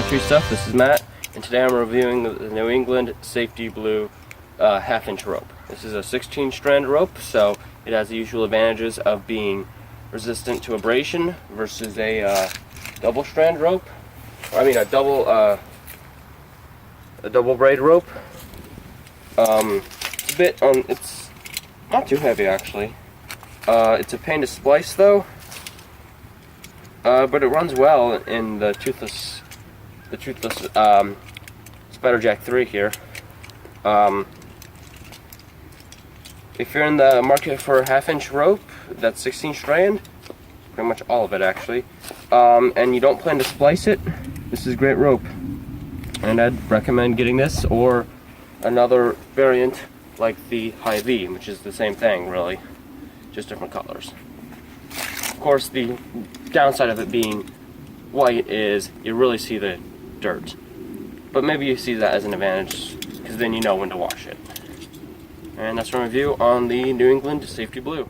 Tree Stuff. This is Matt, and today I'm reviewing the New England Safety Blue half-inch rope. This is a 16-strand rope, so it has the usual advantages of being resistant to abrasion versus a double-strand rope. A double braid rope. It's not too heavy actually. It's a pain to splice though, but it runs well in the toothless Spider-Jack 3 here. If you're in the market for a half-inch rope that's 16 strand, pretty much all of it actually, and you don't plan to splice it, this is a great rope. And I'd recommend getting this or another variant like the High V, which is the same thing really, just different colors. Of course, the downside of it being white is you really see the dirt, but maybe you see that as an advantage because then you know when to wash it. And that's my review on the New England Safety Blue.